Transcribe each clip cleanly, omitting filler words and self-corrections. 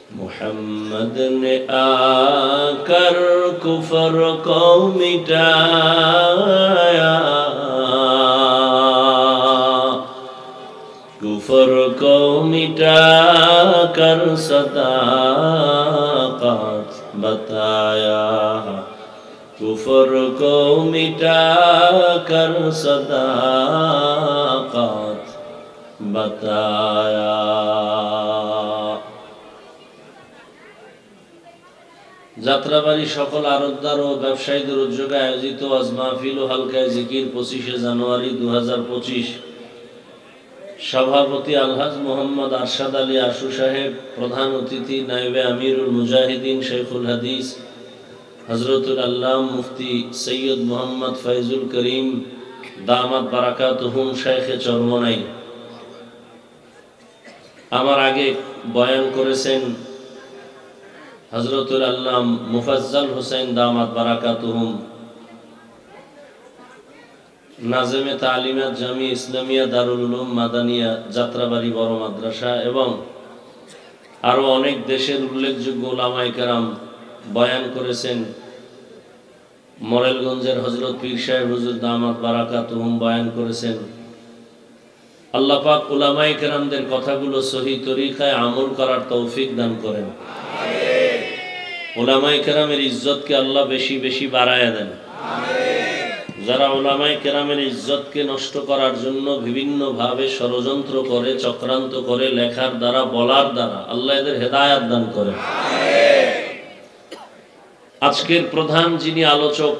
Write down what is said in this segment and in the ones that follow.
मोहम्मद ने आकर कुफर को मिटाया, कुफर को मिटाकर सदाकत बताया, कुफर को मिटाकर सदाकत बताया। যাত্রাবাড়ি সকল আরতদার ও ব্যবসায়ীদের উদ্যোগে আয়োজিত ওয়াজ মাহফিল ও হালকায়ে জিকির 25শে জানুয়ারি 2025। সভাপতি আলহাজ মোহাম্মদ আরশাদ আলী আশু সাহেব, প্রধান অতিথি নায়েবে আমিরুল মুজাহিদিন শেখুল হাদিস হযরতুল আল্লাম মুফতি সৈয়দ মোহাম্মদ ফয়জুল করিম দামাত বারাকাতুহুম শেখে চরমনাই। আমার আগে বয়ান করেছেন হযরতুল আল্লাম মুফাজ্জল হোসেন দামাত বারাকাতুহুম, নাজেমে তালিমাত জামি ইসলামিয়া দারুল উলুম মাদানিয়া যাত্রাবাড়ি বড় মাদ্রাসা এবং আরো অনেক দেশের উল্লেখযোগ্য উলামায়ে কেরাম বয়ান করেছেন। মরেলগঞ্জের হযরত পীর সাহেব হুজুর দামাত বারাকাতুহুম বয়ান করেছেন। আল্লাহ পাক উলামায়ে কেরামদের কথাগুলো সহি তরিকায় আমল করার তৌফিক দান করেন। উলামায়ে কেরামের ইজ্জতকে আল্লাহ বেশি বেশি বাড়ায়া দেন। যারা উলামায়ে কেরামের ইজ্জতকে নষ্ট করার জন্য বিভিন্ন ভাবে ষড়যন্ত্র করে, চক্রান্ত করে, লেখার দ্বারা, বলার দ্বারা, আল্লাহ এদের হেদায়েত দান করেন। আজকের প্রধান যিনি আলোচক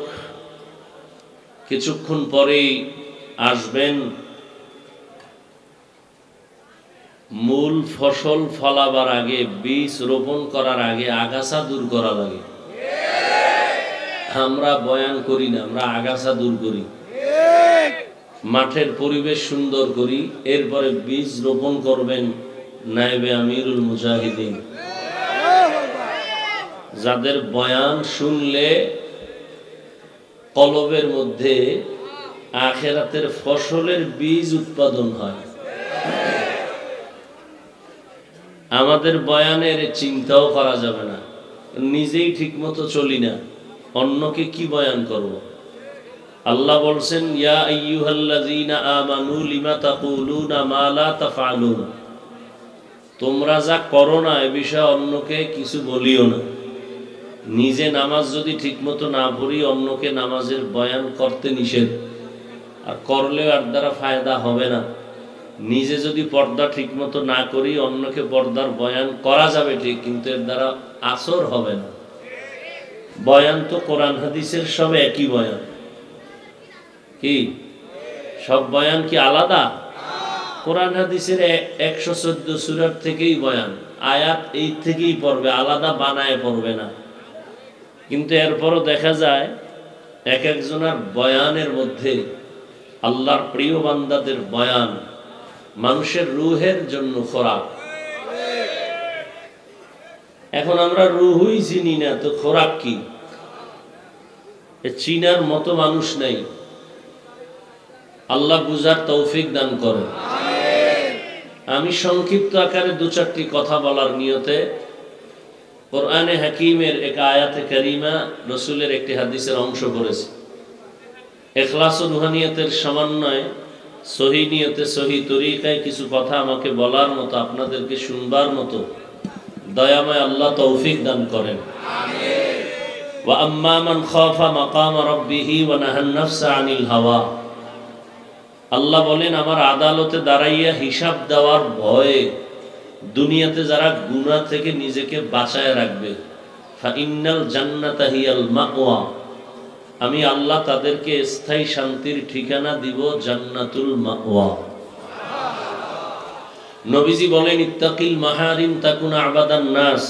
কিছুক্ষণ পরেই আসবেন। মূল ফসল ফলাবার আগে, বীজ রোপণ করার আগে আগাছা দূর করা লাগে। আমরা বয়ান করি না, আমরা আগাছা দূর করি, মাঠের পরিবেশ সুন্দর করি, এরপরে বীজ রোপণ করবেন নায়েবে আমিরুল মুজাহিদিন, যাদের বয়ান শুনলে কলবের মধ্যে আখিরাতের ফসলের বীজ উৎপাদন হয়। আমাদের বয়ানের চিন্তাও করা যাবে না, নিজেই ঠিকমতো চলি না, অন্যকে কি বয়ান করব। আল্লাহ বলছেন, ইয়া আইয়ুহাল্লাযীনা আমানু লিমা তাকুলুনা মা লা তাফআলুন, তোমরা যা করো না এ বিষয়ে অন্যকে কিছু বলিও না। নিজে নামাজ যদি ঠিকমতো না পড়ি, অন্যকে নামাজের বয়ান করতে নিষেধ, আর করলেও এর দ্বারা ফায়দা হবে না। নিজে যদি পর্দা ঠিকমতো না করি, অন্যকে পর্দার বয়ান করা যাবে ঠিক, কিন্তু এর দ্বারা আসর হবে না। বয়ান তো কোরআন হাদিসের সব একই বয়ান, কি সব বয়ান কি আলাদা? কোরআন হাদিসের 114 সূরার থেকেই বয়ান, আয়াত এই থেকেই পড়বে, আলাদা বানায় পড়বে না। কিন্তু এরপরও দেখা যায় এক একজনের বয়ানের মধ্যে আল্লাহর প্রিয় বান্দাদের বয়ান মানুষের রূহের জন্য খোরাক। এখন আমরা রূহই চিনি না, তো খোরাক কি চিনার মতো মানুষ নেই। আল্লাহ বুঝার তৌফিক দান করেন। আমি সংক্ষিপ্ত আকারে 2-4টি কথা বলার নিয়তে কোরআনে হাকিমের এক আয়াতে কারিমা, রাসূলের একটি হাদিসের অংশ পড়েছি। ইখলাস ও রুহানিয়তের সমন্বয়ে সহি নিয়তে সহি তরিকায় কিছু কথা আমাকে বলার মতো, আপনাদেরকে শুনবার মতো দয়াময় আল্লাহ তৌফিক দান করেন। আমিন। ওয়া আম্মা মান খাফা মাকাম রাব্বিহি ওয়া নাহান নাফসা আনিল হাওয়া, আল্লাহ বলেন আমার আদালতে দাঁড়াইয়া হিসাব দেওয়ার ভয়ে দুনিয়াতে যারা গুনাহ থেকে নিজেকে বাঁচায় রাখবে, ফা ইন্নাল জান্নাতা হিয়াল মাওয়া, আমি আল্লাহ তাদেরকে স্থায়ী শান্তির ঠিকানা দিব, জান্নাতুল মাওয়া। নবীজি বলেন, ইত্তাকিল মাহারিম তাকুন আবাদান নাস,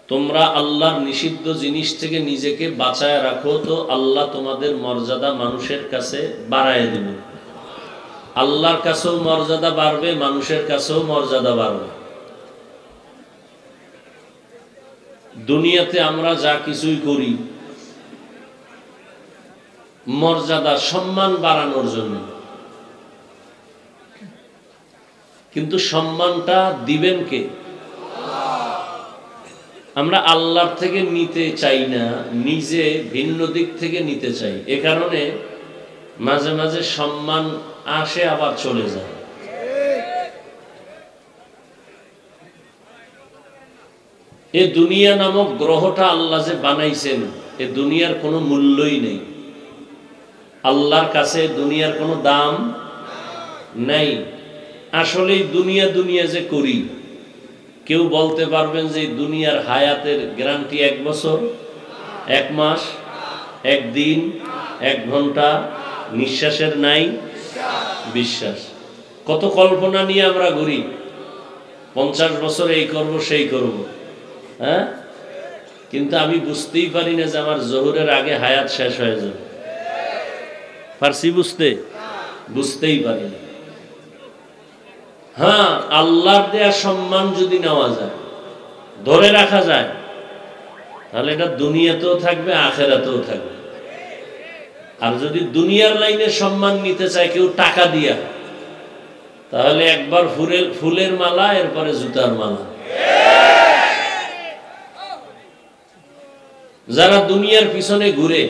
তোমরা আল্লাহর নিষিদ্ধ জিনিস থেকে নিজেকে বাঁচায় রাখো, তো আল্লাহ তোমাদের মর্যাদা মানুষের কাছে বাড়ায় দিবে। আল্লাহর কাছেও মর্যাদা বাড়বে, মানুষের কাছেও মর্যাদা বাড়বে। দুনিয়াতে আমরা যা কিছুই করি মর্যাদা সম্মান বাড়ানোর জন্য, কিন্তু সম্মানটা দিবেন কে? আমরা আল্লাহর থেকে নিতে চাই না, নিজে ভিন্ন দিক থেকে নিতে চাই। এ কারণে মাঝে মাঝে সম্মান আসে আবার চলে যায়। এ দুনিয়া নামক গ্রহটা আল্লাহ যে বানাইছেন, এ দুনিয়ার কোনো মূল্যই নেই। আল্লাহর কাছে দুনিয়ার কোনো দাম নাই। আসলেই দুনিয়া দুনিয়া যে করি, কেউ বলতে পারবেন যে দুনিয়ার হায়াতের গ্যারান্টি 1 বছর, 1 মাস, 1 দিন, 1 ঘন্টা? নিঃশ্বাসের নাই বিশ্বাস। কত কল্পনা নিয়ে আমরা ঘুরি, 50 বছর এই করব সেই করব, হ্যাঁ? কিন্তু আমি বুঝতেই পারি না যে আমার জোহরের আগে হায়াত শেষ হয়ে যাবে। পারছি বুঝতে? বুঝতেই পারি না। হ্যাঁ, আল্লাহর দেয়া সম্মান যদি নেওয়া যায়, ধরে রাখা যায়, তাহলে এটা দুনিয়াতেও থাকবে, আখেরাতেও থাকবে। আর যদি দুনিয়ার লাইনে সম্মান নিতে চায় কেউ টাকা দিয়া, তাহলে একবার ফুলের মালা, এরপরে জুতার মালা। যারা দুনিয়ার পিছনে ঘুরে,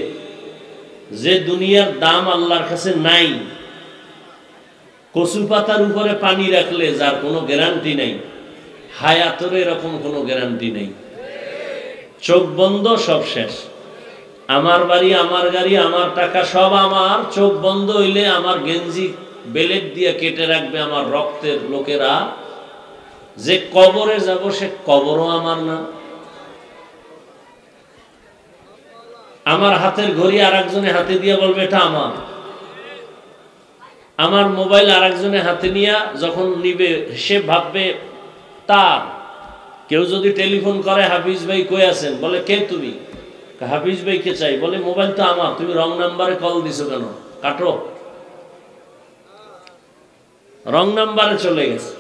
যে দুনিয়ার দাম আল্লাহর কাছে নাই, কচু পাতার উপরে পানি রাখলে যার কোনো গ্যারান্টি নাই, হায়াতের এরকম কোনো গ্যারান্টি নেই। চোখ বন্ধ, সব শেষ। আমার বাড়ি, আমার গাড়ি, আমার টাকা, সব আমার। চোখ বন্ধ হইলে আমার গেঞ্জি বেলেট দিয়ে কেটে রাখবে আমার রক্তের লোকেরা। যে কবরে যাব, সে কবরও আমার না। আমার হাতের ঘড়ি আর একজনের হাতে দিয়ে বলবে এটা আমার। আমার মোবাইল আর একজনের হাতে নিয়ে যখন নিবে, সে ভাববে তার। কেউ যদি টেলিফোন করে, হাফিজ ভাই কই আছেন, বলে কে তুমি? হাফিজ ভাইকে চাই। বলে মোবাইল তো আমার, তুমি রং নাম্বারে কল দিছো কেন? কাটো। রং নাম্বারে চলে গেছে।